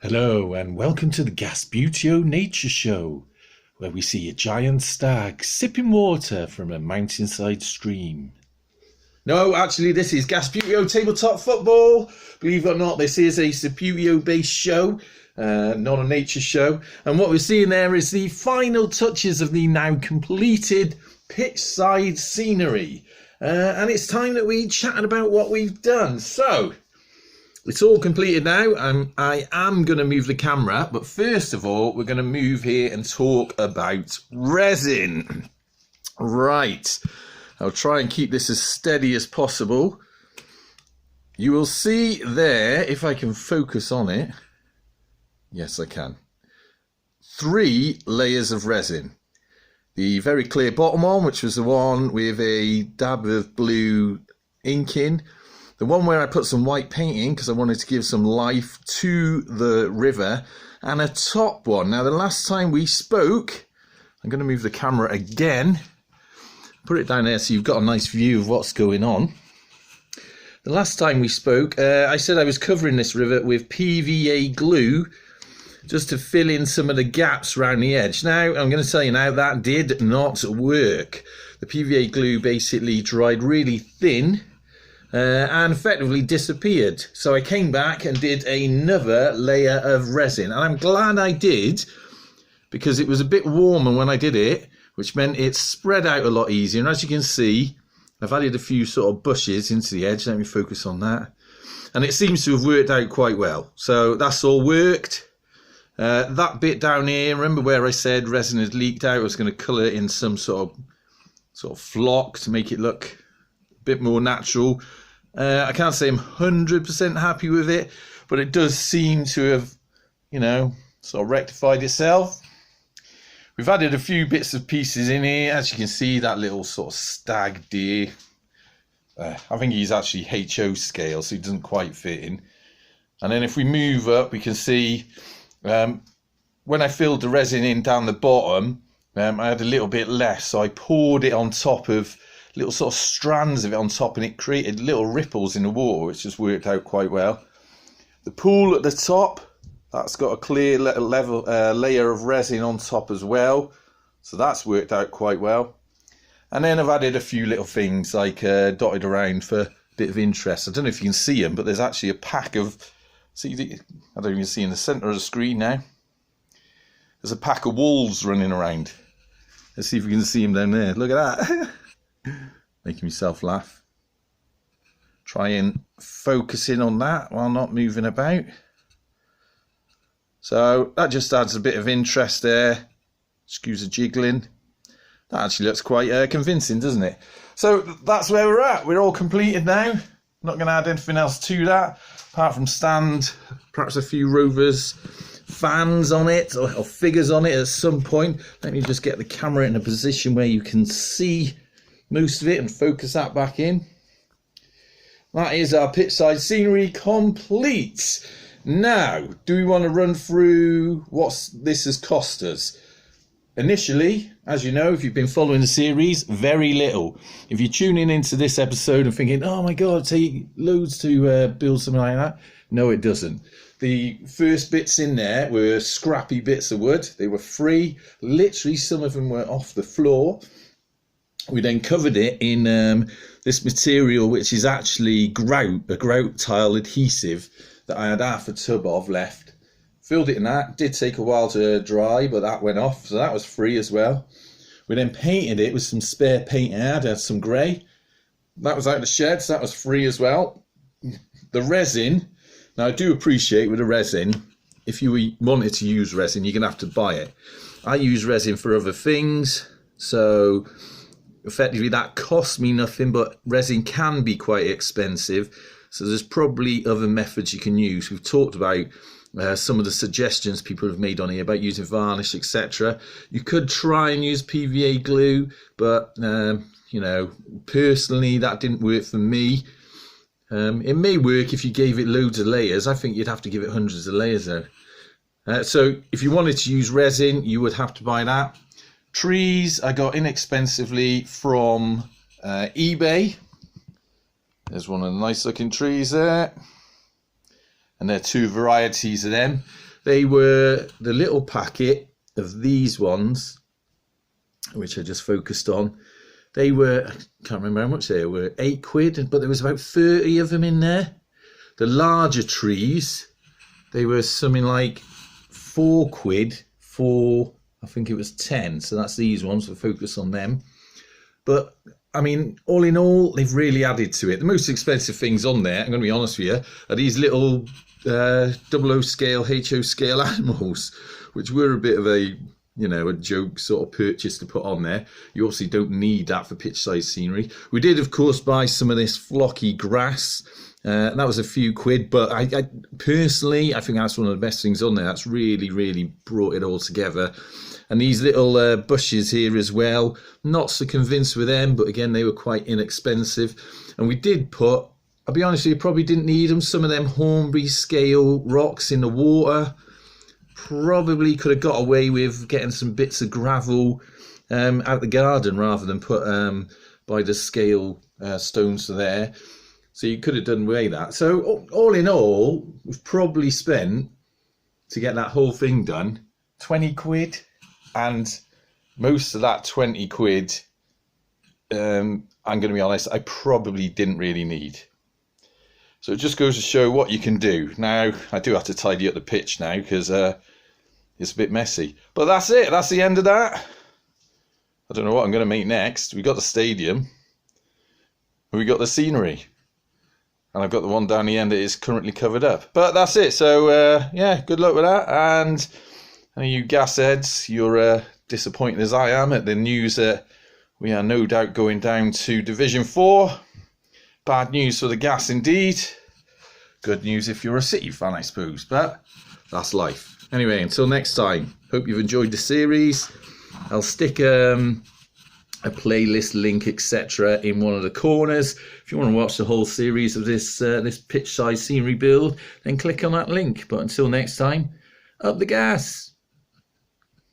Hello and welcome to the Gasputio Nature Show, where we see a giant stag sipping water from a mountainside stream. No, actually this is Gasputio Tabletop Football. Believe it or not, this is a Saputio based show, not a nature show. And what we're seeing there is the final touches of the now completed Pitchside scenery. And it's time that we chatted about what we've done. So, it's all completed now. I am going to move the camera, but first of all, we're going to move here and talk about resin. Right. I'll try and keep this as steady as possible. You will see there, if I can focus on it. Yes, I can. 3 layers of resin. The very clear bottom one, which was the one with a dab of blue ink in. The one where I put some white paint in because I wanted to give some life to the river, and a top one. Now, the last time we spoke, I'm going to move the camera again, put it down there so you've got a nice view of what's going on. The last time we spoke, I said I was covering this river with PVA glue just to fill in some of the gaps around the edge. Now, I'm going to tell you now, that did not work. The PVA glue basically dried really thin, and effectively disappeared. So I came back and did another layer of resin, and I'm glad I did because it was a bit warmer when I did it, which meant it spread out a lot easier. And as you can see, I've added a few sort of bushes into the edge. Let me focus on that, and it seems to have worked out quite well. So that's all worked. That bit down here, remember where I said resin had leaked out? I was going to colour it in some sort of flock to make it look a bit more natural. I can't say I'm 100% happy with it, but it does seem to have, sort of rectified itself. We've added a few bits of pieces in here. As you can see, that little sort of stag deer. I think he's actually HO scale, so he doesn't quite fit in. And then if we move up, we can see when I filled the resin in down the bottom, I had a little bit less, so I poured it on top of little sort of strands of it on top, and it created little ripples in the water, which just worked out quite well. The pool at the top, that's got a clear layer of resin on top as well, so that's worked out quite well. And then I've added a few little things like dotted around for a bit of interest. I don't know if you can see them, but there's actually a pack of, I don't even see in the centre of the screen now. There's a pack of wolves running around. Let's see if we can see them down there. Look at that. Making myself laugh. Try and focus in on that while not moving about. So that just adds a bit of interest there. Excuse the jiggling. That actually looks quite convincing, doesn't it? So that's where we're at. We're all completed now. Not going to add anything else to that, apart from stand perhaps a few Rovers fans on it or figures on it at some point. Let me just get the camera in a position where you can see most of it and focus that back in. That is our pitchside scenery complete. Now, do we want to run through what this has cost us? Initially, as you know, if you've been following the series, very little. If you're tuning into this episode and thinking, oh my God, take loads to build something like that. No, it doesn't. The first bits in there were scrappy bits of wood. They were free. Literally, some of them were off the floor. We then covered it in this material, which is actually grout, a grout tile adhesive that I had half a tub of left. Filled it in that. Did take a while to dry, but that went off, so that was free as well. We then painted it with some spare paint I had some grey. That was out of the shed, so that was free as well. The resin, now I do appreciate with the resin, if you wanted to use resin, you're going to have to buy it. I use resin for other things, so effectively that costs me nothing, but resin can be quite expensive, so there's probably other methods you can use. We've talked about some of the suggestions people have made on here about using varnish, etc. You could try and use PVA glue, but personally that didn't work for me. It may work if you gave it loads of layers. I think you'd have to give it hundreds of layers though. So if you wanted to use resin, you would have to buy that. Trees I got inexpensively from eBay. There's one of the nice looking trees there. And there are 2 varieties of them. They were the little packet of these ones, which I just focused on. They were, I can't remember how much they were, £8, but there was about 30 of them in there. The larger trees, they were something like £4 for, I think it was 10. So that's these ones, we'll focus on them. But I mean, all in all, they've really added to it. The most expensive things on there, I'm going to be honest with you, are these little 00 scale, HO scale animals, which were a bit of a, you know, a joke sort of purchase to put on there. You obviously don't need that for pitch-side scenery. We did, of course, buy some of this flocky grass. That was a few quid, but I personally, I think that's one of the best things on there. That's really, really brought it all together. And these little bushes here as well, not so convinced with them, but again, they were quite inexpensive. And we did put, I'll be honest with you, probably didn't need them, some of them Hornby scale rocks in the water. Probably could have got away with getting some bits of gravel out the garden rather than put by the scale stones there. So you could have done away that. So all in all, we've probably spent, to get that whole thing done, £20. And most of that £20, I'm going to be honest, I probably didn't really need. So it just goes to show what you can do. Now, I do have to tidy up the pitch now because it's a bit messy. But that's it. That's the end of that. I don't know what I'm going to make next. We've got the stadium. We got the scenery. And I've got the one down the end that is currently covered up. But that's it. So, yeah, good luck with that. And you gas heads, you're disappointed as I am at the news that we are no doubt going down to Division 4. Bad news for the gas indeed. Good news if you're a City fan, I suppose. But that's life. Anyway, until next time, hope you've enjoyed the series. I'll stick a playlist link, etc. in one of the corners. If you want to watch the whole series of this pitch side scenery build, then click on that link. But until next time, up the gas.